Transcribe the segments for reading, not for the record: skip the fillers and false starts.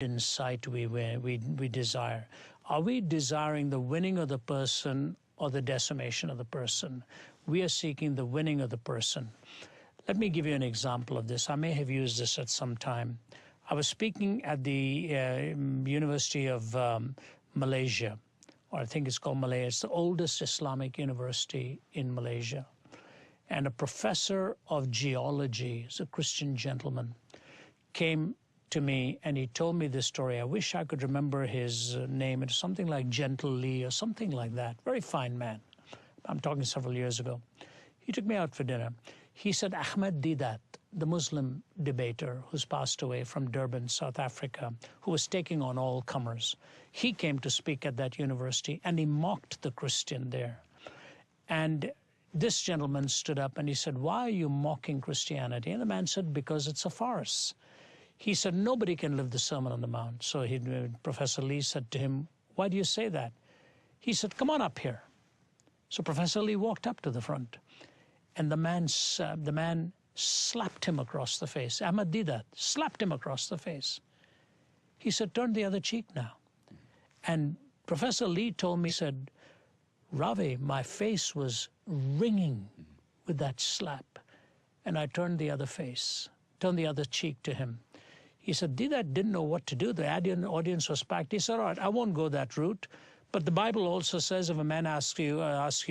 insight we desire. Are we desiring the winning of the person or the decimation of the person? We are seeking the winning of the person. Let me give you an example of this. I may have used this at some time. I was speaking at the University of Malaysia, or I think it's called Malaya. It's the oldest Islamic university in Malaysia. And a professor of geology, he's a Christian gentleman, came to me and he told me this story. I wish I could remember his name. It's something like Gentle Lee or something like that. Very fine man. I'm talking several years ago. He took me out for dinner. He said Ahmed Deedat, the Muslim debater who's passed away from Durban, South Africa, who was taking on all comers, he came to speak at that university and he mocked the Christian there. And this gentleman stood up and he said, "Why are you mocking Christianity?" And the man said, "Because it's a farce." He said, "Nobody can live the Sermon on the Mount." So Professor Lee said to him, "Why do you say that?" He said, "Come on up here." So Professor Lee walked up to the front, and the man slapped him across the face. Ahmed Deedat slapped him across the face. He said, "Turn the other cheek now." And Professor Lee told me, he said, "Ravi, my face was ringing with that slap." And I turned the other cheek to him. He said, Deedat didn't know what to do. The audience was packed. He said, "All right, I won't go that route. But the Bible also says if a man asks you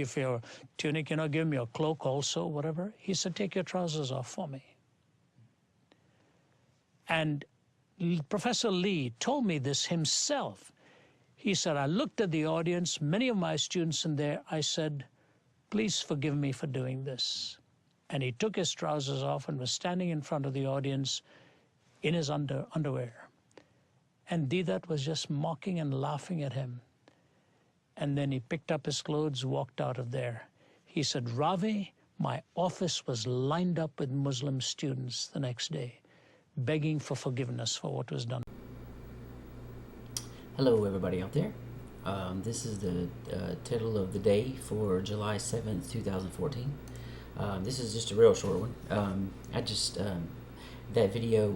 for your tunic, give him your cloak also, whatever." He said, "Take your trousers off for me." And Professor Lee told me this himself. He said, "I looked at the audience, many of my students in there. I said, please forgive me for doing this." And he took his trousers off and was standing in front of the audience in his underwear. And Deedat was just mocking and laughing at him. And then he picked up his clothes, walked out of there. He said, "Ravi, my office was lined up with Muslim students the next day, begging for forgiveness for what was done." Hello, everybody out there. This is the title of the day for July 7th, 2014. This is just a real short one. That video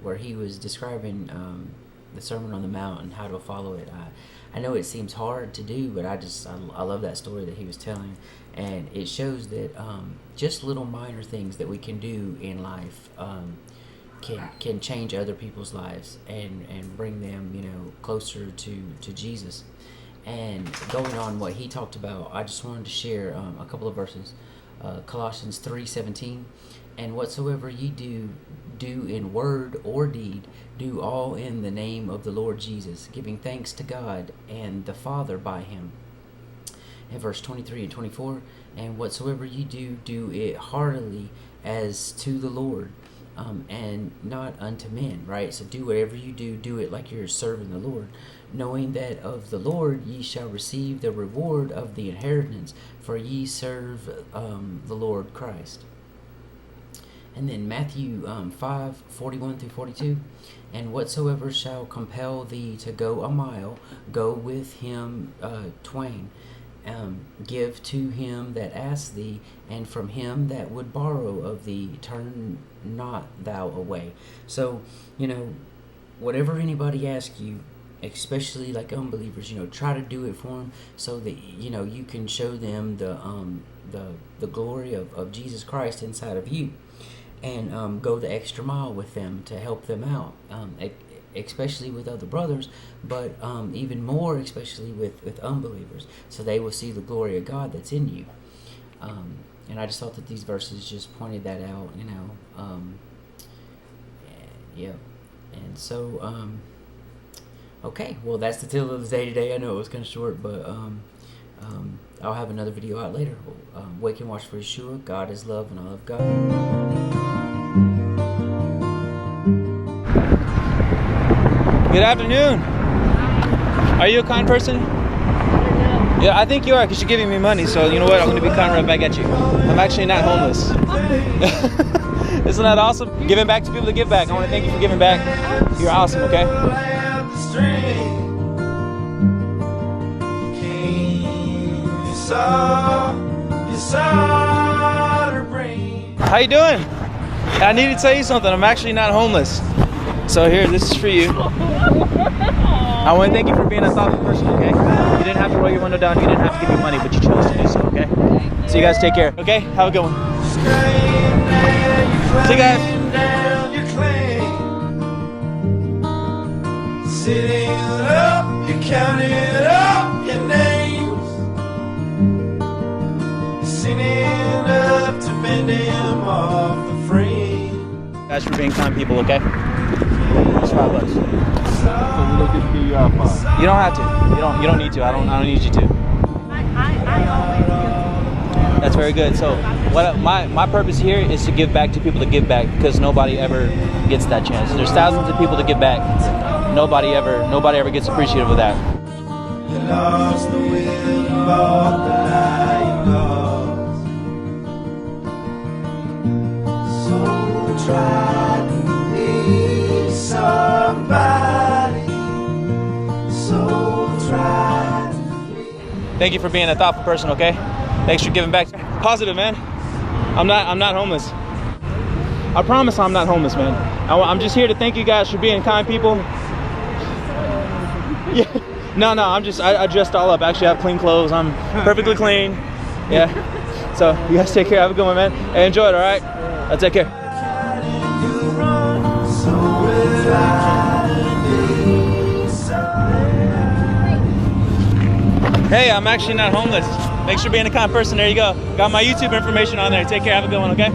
where he was describing the Sermon on the Mount and how to follow it. I know it seems hard to do, but I love that story that he was telling, and it shows that just little minor things that we can do in life can change other people's lives and bring them closer to Jesus. And going on what he talked about, I just wanted to share a couple of verses. Colossians 3:17, "And whatsoever ye do in word or deed, do all in the name of the Lord Jesus, giving thanks to God and the Father by him." And verse 23 and 24, "And whatsoever ye do it heartily as to the Lord, and not unto men," right? So do whatever you do it like you're serving the Lord, "knowing that of the Lord ye shall receive the reward of the inheritance, for ye serve the Lord Christ." And then Matthew 5:41 through 42, "And whatsoever shall compel thee to go a mile, go with him twain. Give to him that asks thee, and from him that would borrow of thee, turn not thou away." So, whatever anybody asks you, especially like unbelievers, try to do it for them so that, you can show them the glory of Jesus Christ inside of you, and go the extra mile with them to help them out, especially with other brothers, but even more especially with unbelievers, so they will see the glory of God that's in you. And I just thought that these verses just pointed that out, yeah. And so, okay, well, that's the title of the day today. I know it was kind of short, but I'll have another video out later. Wake and watch for Yeshua. God is love, and I love God. Good afternoon. Are you a kind person? Yeah, I think you are, because you're giving me money. So you know what? I'm going to be kind right back at you. I'm actually not homeless. Isn't that awesome? Giving back to people to give back. I want to thank you for giving back. You're awesome, okay? How you doing? I need to tell you something. I'm actually not homeless. So here, this is for you. I want to thank you for being a thoughtful person, okay? You didn't have to roll your window down, you didn't have to give me money, but you chose to do so, okay? So you guys take care, okay? Have a good one. See you guys. Sitting up, you counted up your names, sitting up to bend him off the frame. Guys, for being kind people, okay? It's $5. So we don't get to give you our $5. You don't have to. You don't need to. I don't need you to. That's very good. So what my purpose here is to give back to people to give back, because nobody ever gets that chance. There's thousands of people to give back. Nobody ever gets appreciative of that. You lost the will, you bought the lie you lost. So try to be somebody. So try to be. Thank you for being a thoughtful person, okay? Thanks for giving back. Positive, man. I'm not homeless. I promise I'm not homeless, man. I'm just here to thank you guys for being kind people. Yeah. No, I dressed all up. Actually, I have clean clothes. I'm perfectly clean. Yeah. So you guys take care. Have a good one, man. Hey, enjoy it, all right? I'll take care. Hey, I'm actually not homeless. Thanks for being a kind person. There you go. Got my YouTube information on there. Take care. Have a good one, okay?